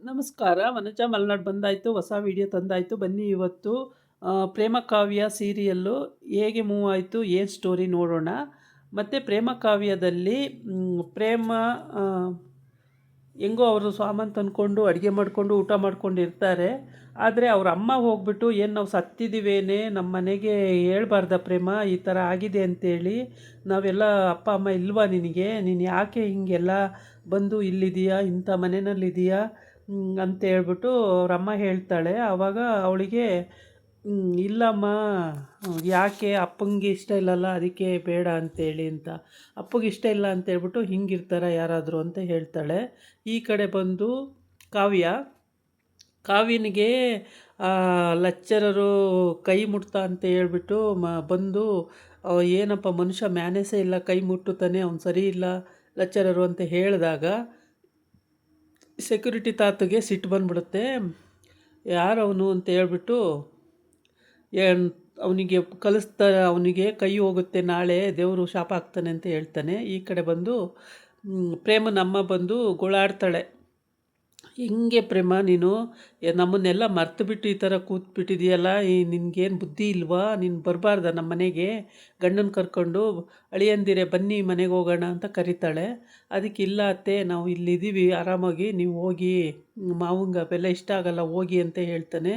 ನಮಸ್ಕಾರ. ವನಜಾ ಮಲ್ನಾಡ್ ಬಂದಾಯಿತು. ಹೊಸ ವಿಡಿಯೋ ತಂದಾಯಿತು. ಬನ್ನಿ ಇವತ್ತು ಪ್ರೇಮ ಕಾವ್ಯ ಸೀರಿಯಲ್ಲು ಹೇಗೆ ಮೂವ್ ಆಯಿತು, ಏನು ಸ್ಟೋರಿ ನೋಡೋಣ. ಮತ್ತು ಪ್ರೇಮ ಕಾವ್ಯದಲ್ಲಿ ಪ್ರೇಮ ಆ, ಹೆಂಗೋ ಅವರು ಸಾಮಾನು ತಂದ್ಕೊಂಡು ಅಡುಗೆ ಮಾಡಿಕೊಂಡು ಊಟ ಮಾಡ್ಕೊಂಡು ಇರ್ತಾರೆ. ಆದರೆ ಅವ್ರ ಅಮ್ಮ ಹೋಗ್ಬಿಟ್ಟು, ಏನು ನಾವು ಸತ್ತಿದ್ದೀವೇನೆ, ನಮ್ಮ ಮನೆಗೆ ಹೇಳ್ಬಾರ್ದ ಪ್ರೇಮ ಈ ಥರ ಆಗಿದೆ ಅಂತೇಳಿ, ನಾವೆಲ್ಲ ಅಪ್ಪ ಅಮ್ಮ ಇಲ್ವಾ ನಿನಗೆ, ನೀನು ಯಾಕೆ ಹೀಗೆಲ್ಲ ಬಂದು ಇಲ್ಲಿದೆಯಾ, ಇಂಥ ಮನೆಯಲ್ಲಿದೆಯಾ ಅಂತ ಹೇಳ್ಬಿಟ್ಟು ಅವರಮ್ಮ ಹೇಳ್ತಾಳೆ. ಆವಾಗ ಅವಳಿಗೆ ಇಲ್ಲಮ್ಮ, ಯಾಕೆ ಅಪ್ಪಂಗೆ ಇಷ್ಟ ಇಲ್ಲಲ್ಲ ಅದಕ್ಕೆ ಬೇಡ ಅಂತೇಳಿ ಅಂತ. ಅಪ್ಪಗೆ ಇಷ್ಟ ಇಲ್ಲ ಅಂತೇಳ್ಬಿಟ್ಟು ಹಿಂಗಿರ್ತಾರ ಯಾರಾದರೂ ಅಂತ ಹೇಳ್ತಾಳೆ. ಈ ಕಡೆ ಬಂದು ಕಾವ್ಯನಿಗೆ ಲೆಕ್ಚರರು ಕೈ ಮುಟ್ತಾ ಅಂತ ಹೇಳ್ಬಿಟ್ಟು ಬಂದು ಏನಪ್ಪ ಮನುಷ್ಯ ಮ್ಯಾನೇಸೇ ಇಲ್ಲ, ಕೈ ಮುಟ್ಟುತ್ತಾನೆ, ಅವ್ನು ಸರಿ ಇಲ್ಲ ಲೆಕ್ಚರರು ಅಂತ ಹೇಳಿದಾಗ ಸೆಕ್ಯೂರಿಟಿ ತಾತಗೆ ಸಿಟ್ಟು ಬಂದ್ಬಿಡುತ್ತೆ. ಯಾರವನು ಅಂತ ಹೇಳ್ಬಿಟ್ಟು ಅವನಿಗೆ ಕಲಿಸ್ತಾರೆ, ಅವನಿಗೆ ಕೈ ಹೋಗುತ್ತೆ, ನಾಳೆ ದೇವರು ಶಾಪ ಹಾಕ್ತಾನೆ ಅಂತ ಹೇಳ್ತಾನೆ. ಈ ಕಡೆ ಬಂದು ಪ್ರೇಮನಮ್ಮ ಬಂದು ಗೋಳಾಡ್ತಾಳೆ. ಹಿಂಗೆ ಪ್ರೇಮ ನೀನು ನಮ್ಮನ್ನೆಲ್ಲ ಮರ್ತು ಬಿಟ್ಟು ಈ ಥರ ಕೂತ್ಬಿಟ್ಟಿದೆಯಲ್ಲ, ನಿನಗೇನು ಬುದ್ಧಿ ಇಲ್ವಾ, ನೀನು ಬರಬಾರ್ದ ನಮ್ಮ ಮನೆಗೆ, ಗಂಡನ ಕರ್ಕೊಂಡು ಅಳಿಯಂದಿರೆ ಬನ್ನಿ ಮನೆಗೆ ಹೋಗೋಣ ಅಂತ ಕರೀತಾಳೆ. ಅದಕ್ಕೆ ಇಲ್ಲ ಅತ್ತೆ, ನಾವು ಇಲ್ಲಿದ್ದೀವಿ ಆರಾಮಾಗಿ, ನೀವು ಹೋಗಿ, ಮಾವಂಗ ಬೆಲ್ಲ ಇಷ್ಟ ಆಗಲ್ಲ ಹೋಗಿ ಅಂತ ಹೇಳ್ತಾನೆ.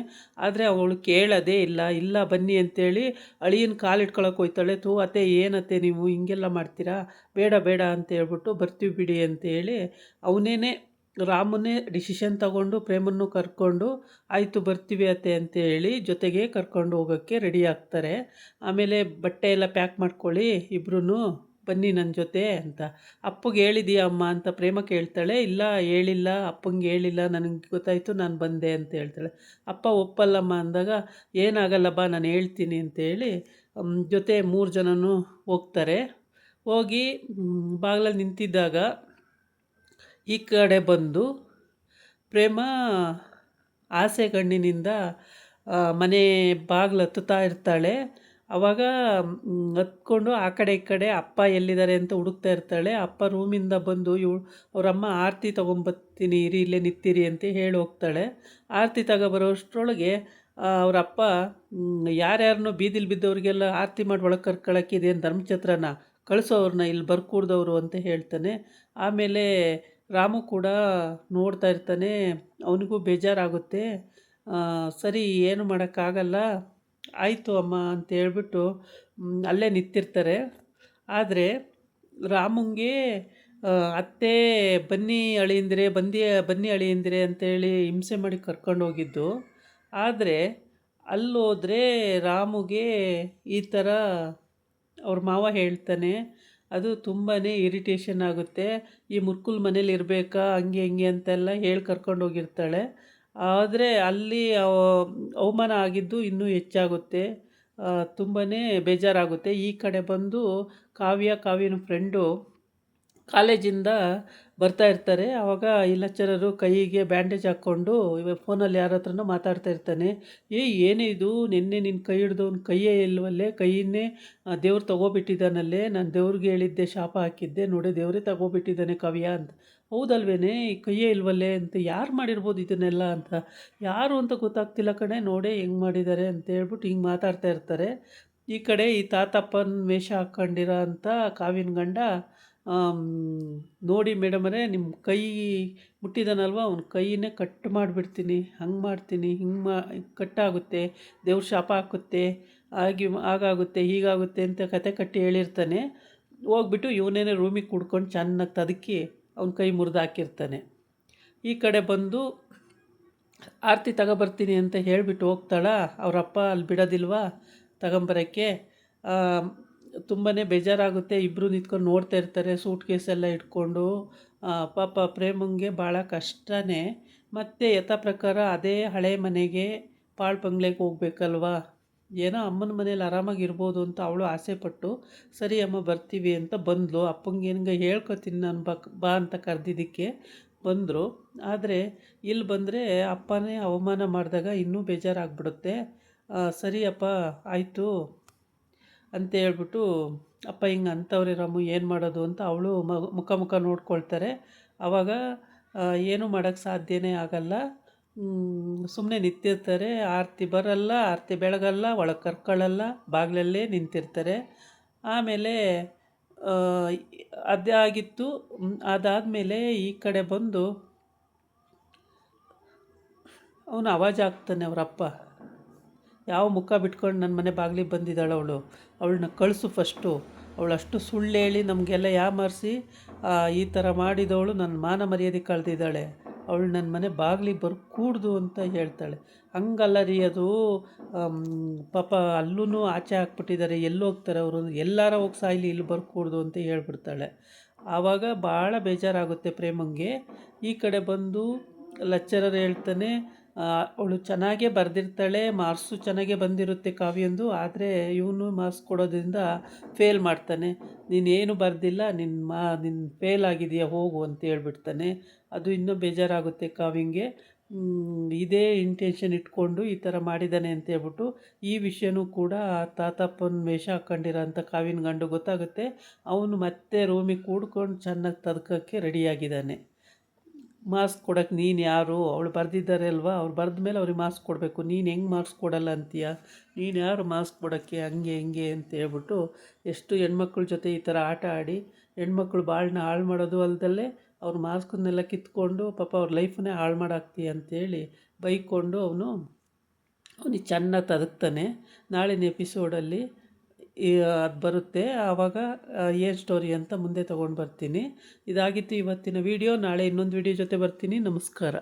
ಆದರೆ ಅವಳು ಕೇಳೋದೇ ಇಲ್ಲ. ಇಲ್ಲ ಬನ್ನಿ ಅಂತೇಳಿ ಅಳಿಯನ ಕಾಲಿಟ್ಕೊಳಕ್ಕೆ ಹೋಯ್ತಾಳೆ. ಅತ್ತೆ ಏನತ್ತೆ ನೀವು ಹಿಂಗೆಲ್ಲ ಮಾಡ್ತೀರಾ, ಬೇಡ ಬೇಡ ಅಂತ ಹೇಳ್ಬಿಟ್ಟು ಬರ್ತೀವಿ ಬಿಡಿ ಅಂತೇಳಿ ಅವನೇನೆ ರಾಮನೇ ಡಿಸಿಷನ್ ತಗೊಂಡು ಪ್ರೇಮನ್ನು ಕರ್ಕೊಂಡು ಆಯಿತು ಬರ್ತೀವಿ ಅತ್ತೆ ಅಂತೇಳಿ ಜೊತೆಗೆ ಕರ್ಕೊಂಡು ಹೋಗೋಕ್ಕೆ ರೆಡಿ ಆಗ್ತಾರೆ. ಆಮೇಲೆ ಬಟ್ಟೆ ಎಲ್ಲ ಪ್ಯಾಕ್ ಮಾಡ್ಕೊಳ್ಳಿ ಇಬ್ಬರೂ, ಬನ್ನಿ ನನ್ನ ಜೊತೆ ಅಂತ. ಅಪ್ಪಗೆ ಹೇಳಿದೀಯ ಅಮ್ಮ ಅಂತ ಪ್ರೇಮ ಕೇಳ್ತಾಳೆ. ಇಲ್ಲ ಹೇಳಿಲ್ಲ, ಅಪ್ಪಂಗೆ ಹೇಳಿಲ್ಲ, ನನಗೆ ಗೊತ್ತಾಯಿತು, ನಾನು ಬಂದೆ ಅಂತ ಹೇಳ್ತಾಳೆ. ಅಪ್ಪ ಒಪ್ಪಲ್ಲಮ್ಮ ಅಂದಾಗ, ಏನಾಗಲ್ಲ ಬಾ ನಾನು ಹೇಳ್ತೀನಿ ಅಂತೇಳಿ ಜೊತೆ 3 ಜನನೂ ಹೋಗ್ತಾರೆ. ಹೋಗಿ ಬಾಗಿಲಲ್ಲಿ ನಿಂತಿದ್ದಾಗ ಈ ಕಡೆ ಬಂದು ಪ್ರೇಮ ಆಸೆ ಕಣ್ಣಿನಿಂದ ಮನೆ ಬಾಗಿಲು ಹತ್ತುತ್ತಾ ಇರ್ತಾಳೆ. ಆವಾಗ ಹತ್ಕೊಂಡು ಆ ಕಡೆ ಈ ಕಡೆ ಅಪ್ಪ ಎಲ್ಲಿದ್ದಾರೆ ಅಂತ ಹುಡುಕ್ತಾ ಇರ್ತಾಳೆ. ಅಪ್ಪ ರೂಮಿಂದ ಬಂದು ಅವರಮ್ಮ ಆರತಿ ತೊಗೊಂಬರ್ತೀನಿ ಇರಿ ಇಲ್ಲೇ ನಿಂತಿರಿ ಅಂತ ಹೇಳಿ ಹೋಗ್ತಾಳೆ. ಆರತಿ ತಗೊಬರೋಷ್ಟ್ರೊಳಗೆ ಅವರಪ್ಪ ಯಾರ್ಯಾರನ್ನೋ ಬೀದಿಲಿ ಬಿದ್ದವ್ರಿಗೆಲ್ಲ ಆರತಿ ಮಾಡಿ ಒಳಗೆ ಕರ್ಕೊಳಕ್ಕೆ ಇದೇನು ಧರ್ಮಛತ್ರನ, ಕಳಿಸೋವ್ರನ್ನ ಇಲ್ಲಿ ಬರ್ಕೂಡ್ದವರು ಅಂತ ಹೇಳ್ತಾನೆ. ಆಮೇಲೆ ರಾಮು ಕೂಡ ನೋಡ್ತಾ ಇರ್ತಾನೆ. ಅವನಿಗೂ ಬೇಜಾರಾಗುತ್ತೆ. ಸರಿ ಏನು ಮಾಡೋಕ್ಕಾಗಲ್ಲ, ಆಯಿತು ಅಮ್ಮ ಅಂತ ಹೇಳ್ಬಿಟ್ಟು ಅಲ್ಲೇ ನಿಂತಿರ್ತಾರೆ. ಆದರೆ ರಾಮುಂಗೆ ಅತ್ತೆ ಬನ್ನಿ ಅಳಿಯಂದಿರೆ ಬನ್ನಿ ಅಳಿಯಂದಿರೆ ಅಂತೇಳಿ ಹಿಂಸೆ ಮಾಡಿ ಕರ್ಕೊಂಡೋಗಿದ್ದು. ಆದರೆ ಅಲ್ಲೋದ್ರೆ ರಾಮುಗೆ ಈ ಥರ ಅವ್ರ ಮಾವ ಹೇಳ್ತಾನೆ. ಅದು ತುಂಬಾ ಇರಿಟೇಷನ್ ಆಗುತ್ತೆ. ಈ ಮುರ್ಕುಲ್ ಮನೇಲಿ ಇರಬೇಕಾ ಹಂಗೆ ಹಿಂಗೆ ಅಂತೆಲ್ಲ ಹೇಳಿ ಕರ್ಕೊಂಡೋಗಿರ್ತಾಳೆ. ಆದರೆ ಅಲ್ಲಿ ಅವಮಾನ ಆಗಿದ್ದು ಇನ್ನೂ ಹೆಚ್ಚಾಗುತ್ತೆ. ತುಂಬಾ ಬೇಜಾರಾಗುತ್ತೆ. ಈ ಕಡೆ ಬಂದು ಕಾವ್ಯನ ಫ್ರೆಂಡು ಕಾಲೇಜಿಂದ ಬರ್ತಾ ಇರ್ತಾರೆ. ಆವಾಗ ಈ ಲೆಕ್ಚರರು ಕೈಗೆ ಬ್ಯಾಂಡೇಜ್ ಹಾಕ್ಕೊಂಡು ಫೋನಲ್ಲಿ ಯಾರ ಹತ್ರನೋ ಮಾತಾಡ್ತಾ ಇರ್ತಾನೆ. ಏನೇ ಇದು, ನಿನ್ನೆ ನಿನ್ನ ಕೈ ಹಿಡ್ದವ್ನು ಕೈಯೇ ಇಲ್ವಲ್ಲೇ, ಕೈಯನ್ನೇ ದೇವ್ರು ತಗೋಬಿಟ್ಟಿದ್ದಾನಲ್ಲೇ, ನಾನು ದೇವ್ರಿಗೆ ಹೇಳಿದ್ದೆ ಶಾಪ ಹಾಕಿದ್ದೆ, ನೋಡಿ ದೇವರೇ ತಗೋಬಿಟ್ಟಿದ್ದಾನೆ ಕಾವ್ಯ ಅಂತ. ಹೌದಲ್ವೇನೆ, ಈ ಕೈಯೇ ಇಲ್ವಲ್ಲೇ ಅಂತ, ಯಾರು ಮಾಡಿರ್ಬೋದು ಇದನ್ನೆಲ್ಲ ಅಂತ, ಯಾರು ಅಂತ ಗೊತ್ತಾಗ್ತಿಲ್ಲ ಕಣೆ, ನೋಡೇ ಹೆಂಗೆ ಮಾಡಿದ್ದಾರೆ ಅಂತ ಹೇಳ್ಬಿಟ್ಟು ಹಿಂಗೆ ಮಾತಾಡ್ತಾ ಇರ್ತಾರೆ. ಈ ಕಡೆ ಈ ತಾತಪ್ಪನ ವೇಷ ಹಾಕ್ಕೊಂಡಿರೋ ಅಂತ ಕಾವ್ಯನ ಗಂಡ, ನೋಡಿ ಮೇಡಮರೇ ನಿಮ್ಮ ಕೈ ಮುಟ್ಟಿದಾನಲ್ವ, ಅವ್ನ ಕೈಯನ್ನೇ ಕಟ್ ಮಾಡಿಬಿಡ್ತೀನಿ, ಹಂಗೆ ಮಾಡ್ತೀನಿ, ಕಟ್ಟಾಗುತ್ತೆ, ದೇವ್ರ ಶಾಪ ಹಾಕುತ್ತೆ, ಹಾಗಾಗುತ್ತೆ ಹೀಗಾಗುತ್ತೆ ಅಂತ ಕತೆ ಕಟ್ಟಿ ಹೇಳಿರ್ತಾನೆ. ಹೋಗ್ಬಿಟ್ಟು ಇವನೇನೆ ರೂಮಿಗೆ ಕುಡ್ಕೊಂಡು ಚೆನ್ನಾಗಿ ತದಕಿ ಅವ್ನ ಕೈ ಮುರಿದು ಹಾಕಿರ್ತಾನೆ. ಈ ಕಡೆ ಬಂದು ಆರತಿ ತಗೊಬರ್ತೀನಿ ಅಂತ ಹೇಳಿಬಿಟ್ಟು ಹೋಗ್ತಾಳ. ಅವರಪ್ಪ ಅಲ್ಲಿ ಬಿಡೋದಿಲ್ವಾ ತಗೊಂಬರೋಕ್ಕೆ. ತುಂಬಾ ಬೇಜಾರಾಗುತ್ತೆ. ಇಬ್ಬರು ನಿಂತ್ಕೊಂಡು ನೋಡ್ತಾ ಇರ್ತಾರೆ ಸೂಟ್ ಕೇಸೆಲ್ಲ ಇಟ್ಕೊಂಡು. ಪಾಪ ಪ್ರೇಮಂಗೆ ಭಾಳ ಕಷ್ಟನೇ. ಮತ್ತು ಯಥಾ ಪ್ರಕಾರ ಅದೇ ಹಳೆ ಮನೆಗೆ ಪಾಳ್ ಬಂಗ್ಲೆಗೆ ಹೋಗ್ಬೇಕಲ್ವ, ಏನೋ ಅಮ್ಮನ ಮನೇಲಿ ಆರಾಮಾಗಿರ್ಬೋದು ಅಂತ ಅವಳು ಆಸೆಪಟ್ಟು ಸರಿ ಅಮ್ಮ ಬರ್ತೀವಿ ಅಂತ ಬಂದಳು. ಅಪ್ಪಂಗೆ ಏನಂಗೆ ಹೇಳ್ಕೊತೀನಿ ನಾನು ಬಾ ಅಂತ ಕರೆದಿದ್ದಕ್ಕೆ ಬಂದರು. ಆದರೆ ಇಲ್ಲಿ ಬಂದರೆ ಅಪ್ಪನೇ ಅವಮಾನ ಮಾಡಿದಾಗ ಇನ್ನೂ ಬೇಜಾರಾಗ್ಬಿಡುತ್ತೆ. ಸರಿ ಅಪ್ಪ ಆಯಿತು ಅಂತ ಹೇಳ್ಬಿಟ್ಟು ಅಪ್ಪ ಹಿಂಗೆ ಅಂತವ್ರೆ ರಾಮು ಏನು ಮಾಡೋದು ಅಂತ ಅವಳು ಮುಖ ನೋಡ್ಕೊಳ್ತಾರೆ. ಆವಾಗ ಏನೂ ಮಾಡೋಕ್ಕೆ ಸಾಧ್ಯನೇ ಆಗಲ್ಲ. ಸುಮ್ಮನೆ ನಿಂತಿರ್ತಾರೆ. ಆರತಿ ಬರಲ್ಲ, ಆರತಿ ಬೆಳಗಲ್ಲ, ಒಳಗೆ ಕರ್ಕೊಳ್ಳಲ್ಲ, ಬಾಗಿಲಲ್ಲೇ ನಿಂತಿರ್ತಾರೆ. ಆಮೇಲೆ ಆ, ಅದಾಗಿತ್ತು. ಅದಾದಮೇಲೆ ಈ ಕಡೆ ಬಂದು ಅವನು ಅವಾಜ್ ಆಗ್ತಾನೆ ಅವರಪ್ಪ, ಯಾವ ಮುಖ ಬಿಟ್ಕೊಂಡು ನನ್ನ ಮನೆ ಬಾಗಿಲಿಗೆ ಬಂದಿದ್ದಾಳೆ ಅವಳು, ಅವಳನ್ನ ಕಳಿಸು ಫಸ್ಟು, ಅವಳಷ್ಟು ಸುಳ್ಳು ಹೇಳಿ ನಮಗೆಲ್ಲ ಯಾಮಾರಿಸಿ ಈ ಥರ ಮಾಡಿದವಳು ನನ್ನ ಮಾನ ಮರ್ಯಾದೆ ಕಳೆದಿದ್ದಾಳೆ, ಅವಳು ನನ್ನ ಮನೆ ಬಾಗಿಲಿಗೆ ಕೂಡ್ದು ಅಂತ ಹೇಳ್ತಾಳೆ. ಹಂಗಲ್ಲ ರೀ ಅದು, ಪಾಪ ಅಲ್ಲೂ ಆಚೆ ಹಾಕ್ಬಿಟ್ಟಿದ್ದಾರೆ, ಎಲ್ಲೋಗ್ತಾರೆ ಅವರು, ಎಲ್ಲಾರ ಹೋಗಿ ಸಾಯ್ಲಿ, ಇಲ್ಲಿ ಕೂಡ್ದು ಅಂತ ಹೇಳ್ಬಿಡ್ತಾಳೆ. ಆವಾಗ ಭಾಳ ಬೇಜಾರಾಗುತ್ತೆ ಪ್ರೇಮಂಗೆ. ಈ ಕಡೆ ಬಂದು ಲೆಕ್ಚರರ್ ಹೇಳ್ತಾನೆ, ಅವಳು ಚೆನ್ನಾಗೇ ಬರೆದಿರ್ತಾಳೆ, ಮಾರ್ಕ್ಸು ಚೆನ್ನಾಗೇ ಬಂದಿರುತ್ತೆ ಕಾವ್ಯಂದು, ಆದರೆ ಇವನು ಮಾರ್ಕ್ಸ್ ಕೊಡೋದ್ರಿಂದ ಫೇಲ್ ಮಾಡ್ತಾನೆ. ನೀನೇನು ಬರೆದಿಲ್ಲ, ನಿನ್ನ ಫೇಲ್ ಆಗಿದೆಯಾ ಹೋಗು ಅಂತ ಹೇಳ್ಬಿಡ್ತಾನೆ. ಅದು ಇನ್ನೂ ಬೇಜಾರಾಗುತ್ತೆ ಕಾವ್ಯಂಗೆ. ಇದೇ ಇಂಟೆನ್ಷನ್ ಇಟ್ಕೊಂಡು ಈ ಥರ ಮಾಡಿದ್ದಾನೆ ಅಂತ ಹೇಳ್ಬಿಟ್ಟು ಈ ವಿಷಯನೂ ಕೂಡ ತಾತಪ್ಪನ ವೇಷ ಹಾಕ್ಕೊಂಡಿರೋ ಅಂಥ ಕಾವ್ಯನ ಗಂಡು ಗೊತ್ತಾಗುತ್ತೆ. ಅವನು ಮತ್ತೆ ರೂಮಿಗೆ ಕೂಡ್ಕೊಂಡು ಚೆನ್ನಾಗಿ ತದ್ಕೋಕ್ಕೆ ರೆಡಿಯಾಗಿದ್ದಾನೆ. ಮಾರ್ಕ್ಸ್ ಕೊಡೋಕ್ಕೆ ನೀನು ಯಾರು, ಅವಳು ಬರೆದಿದ್ದಾರೆ ಅಲ್ವಾ, ಅವ್ರು ಬರೆದ ಮೇಲೆ ಅವ್ರಿಗೆ ಮಾರ್ಕ್ಸ್ ಕೊಡಬೇಕು, ನೀನು ಹೆಂಗೆ ಮಾರ್ಕ್ಸ್ ಕೊಡಲ್ಲ ಅಂತೀಯ, ನೀನು ಯಾರು ಮಾರ್ಕ್ಸ್ ಕೊಡೋಕ್ಕೆ, ಹಂಗೆ ಹಿಂಗೆ ಅಂತ ಹೇಳ್ಬಿಟ್ಟು ಎಷ್ಟು ಹೆಣ್ಮಕ್ಳ ಜೊತೆ ಈ ಥರ ಆಟ ಆಡಿ ಹೆಣ್ಮಕ್ಳು ಬಾಳನ್ನ ಹಾಳು ಮಾಡೋದು ಅಲ್ದಲ್ಲೇ ಅವ್ರ ಮಾರ್ಕ್ಸನ್ನೆಲ್ಲ ಕಿತ್ಕೊಂಡು ಪಾಪ ಅವ್ರ ಲೈಫನ್ನೇ ಹಾಳು ಮಾಡಾಕ್ತೀಯ ಅಂತೇಳಿ ಬೈಕೊಂಡು ಅವನಿಗೆ ಚೆನ್ನಾಗಿ ತದಕ್ತಾನೆ. ನಾಳಿನ ಎಪಿಸೋಡಲ್ಲಿ ಅದು ಬರುತ್ತೆ. ಆವಾಗ ಏನು ಸ್ಟೋರಿ ಅಂತ ಮುಂದೆ ತೊಗೊಂಡು ಬರ್ತೀನಿ. ಇದಾಗಿತ್ತು ಇವತ್ತಿನ ವಿಡಿಯೋ. ನಾಳೆ ಇನ್ನೊಂದು ವಿಡಿಯೋ ಜೊತೆ ಬರ್ತೀನಿ. ನಮಸ್ಕಾರ.